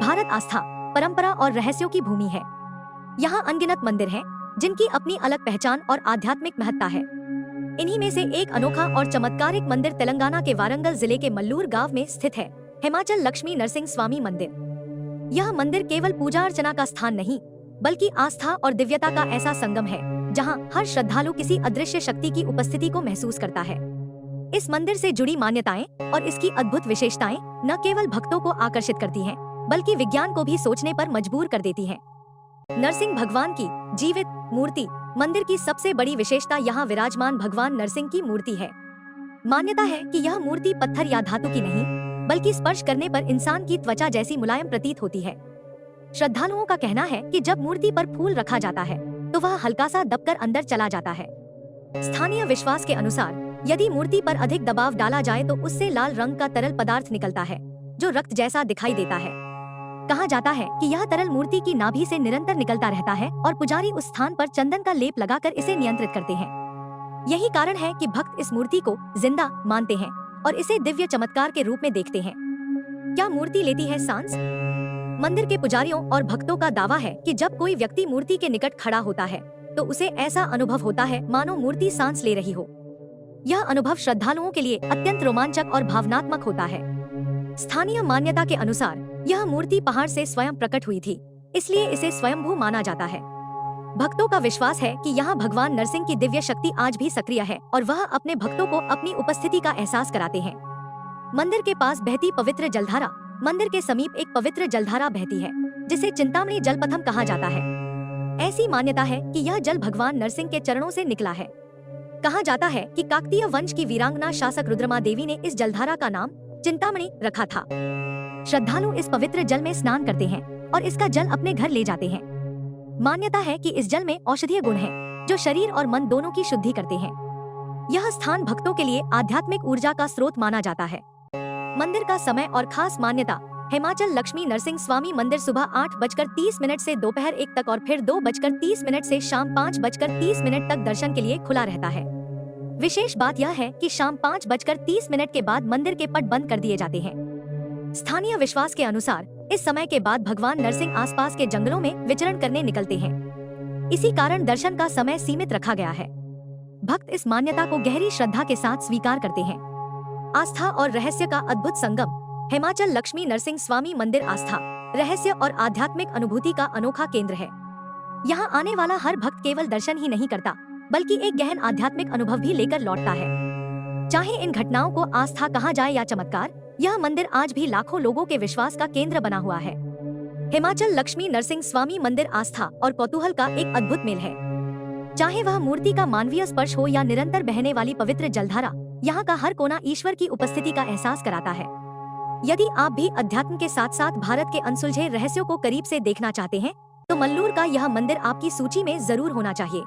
भारत आस्था, परंपरा और रहस्यों की भूमि है। यहाँ अनगिनत मंदिर हैं, जिनकी अपनी अलग पहचान और आध्यात्मिक महत्ता है। इन्हीं में से एक अनोखा और चमत्कारिक मंदिर तेलंगाना के वारंगल जिले के मल्लूर गांव में स्थित है, हिमाचल लक्ष्मी नरसिंह स्वामी मंदिर। यह मंदिर केवल पूजा अर्चना का स्थान नहीं, बल्कि आस्था और दिव्यता का ऐसा संगम है, जहां हर श्रद्धालु किसी अदृश्य शक्ति की उपस्थिति को महसूस करता है। इस मंदिर से जुड़ी मान्यताएं और इसकी अद्भुत विशेषताएं न केवल भक्तों को आकर्षित करती हैं, बल्कि विज्ञान को भी सोचने पर मजबूर कर देती हैं। नरसिंह भगवान की जीवित मूर्ति। मंदिर की सबसे बड़ी विशेषता यहाँ विराजमान भगवान नरसिंह की मूर्ति है। मान्यता है कि यह मूर्ति पत्थर या धातु की नहीं, बल्कि स्पर्श करने पर इंसान की त्वचा जैसी मुलायम प्रतीत होती है। श्रद्धालुओं का कहना है कि जब मूर्ति पर फूल रखा जाता है, तो वह हल्का सा दबकर अंदर चला जाता है। स्थानीय विश्वास के अनुसार यदि मूर्ति पर अधिक दबाव डाला जाए तो उससे लाल रंग का तरल पदार्थ निकलता है, जो रक्त जैसा दिखाई देता है। कहा जाता है कि यह तरल मूर्ति की नाभि से निरंतर निकलता रहता है और पुजारी उस स्थान पर चंदन का लेप लगाकर इसे नियंत्रित करते हैं। यही कारण है कि भक्त इस मूर्ति को जिंदा मानते हैं और इसे दिव्य चमत्कार के रूप में देखते हैं। क्या मूर्ति लेती है सांस? मंदिर के पुजारियों और भक्तों का दावा है कि जब कोई व्यक्ति मूर्ति के निकट खड़ा होता है, तो उसे ऐसा अनुभव होता है मानो मूर्ति सांस ले रही हो। यह अनुभव श्रद्धालुओं के लिए अत्यंत रोमांचक और भावनात्मक होता है। स्थानीय मान्यता के अनुसार यह मूर्ति पहाड़ से स्वयं प्रकट हुई थी, इसलिए इसे स्वयंभू माना जाता है। भक्तों का विश्वास है कि यहाँ भगवान नरसिंह की दिव्य शक्ति आज भी सक्रिय है और वह अपने भक्तों को अपनी उपस्थिति का एहसास कराते हैं। मंदिर के पास बहती पवित्र जलधारा। मंदिर के समीप एक पवित्र जलधारा बहती है, जिसे चिंतामणि जलपथम कहा जाता है। ऐसी मान्यता है कि यह जल भगवान नरसिंह के चरणों से निकला है। कहा जाता है कि काकतीय वंश की वीरांगना शासक रुद्रमा देवी ने इस जलधारा का नाम चिंतामणि रखा था। श्रद्धालु इस पवित्र जल में स्नान करते हैं और इसका जल अपने घर ले जाते हैं। मान्यता है कि इस जल में औषधीय गुण हैं, जो शरीर और मन दोनों की शुद्धि करते हैं। यह स्थान भक्तों के लिए आध्यात्मिक ऊर्जा का स्रोत माना जाता है। मंदिर का समय और खास मान्यता। हिमाचल लक्ष्मी नरसिंह स्वामी मंदिर सुबह 8:30 से दोपहर 1 तक और फिर 2:30 से शाम 5:30 तक दर्शन के लिए खुला रहता है। विशेष बात यह है कि शाम 5:30 के बाद मंदिर के पट बंद कर दिए जाते हैं। स्थानीय विश्वास के अनुसार इस समय के बाद भगवान नरसिंह आसपास के जंगलों में विचरण करने निकलते हैं। इसी कारण दर्शन का समय सीमित रखा गया है। भक्त इस मान्यता को गहरी श्रद्धा के साथ स्वीकार करते हैं। आस्था और रहस्य का अद्भुत संगम। हिमाचल लक्ष्मी नरसिंह स्वामी मंदिर आस्था, रहस्य और आध्यात्मिक अनुभूति का अनोखा केंद्र है। यहाँ आने वाला हर भक्त केवल दर्शन ही नहीं करता, बल्कि एक गहन आध्यात्मिक अनुभव भी लेकर लौटता है। चाहे इन घटनाओं को आस्था कहा जाए या चमत्कार, यह मंदिर आज भी लाखों लोगों के विश्वास का केंद्र बना हुआ है। हिमाचल लक्ष्मी नरसिंह स्वामी मंदिर आस्था और कौतूहल का एक अद्भुत मेल है। चाहे वह मूर्ति का मानवीय स्पर्श हो या निरंतर बहने वाली पवित्र जलधारा, यहाँ का हर कोना ईश्वर की उपस्थिति का एहसास कराता है। यदि आप भी अध्यात्म के साथ साथ भारत के अनसुलझे रहस्यों को करीब से देखना चाहते हैं, तो मल्लूर का यह मंदिर आपकी सूची में जरूर होना चाहिए।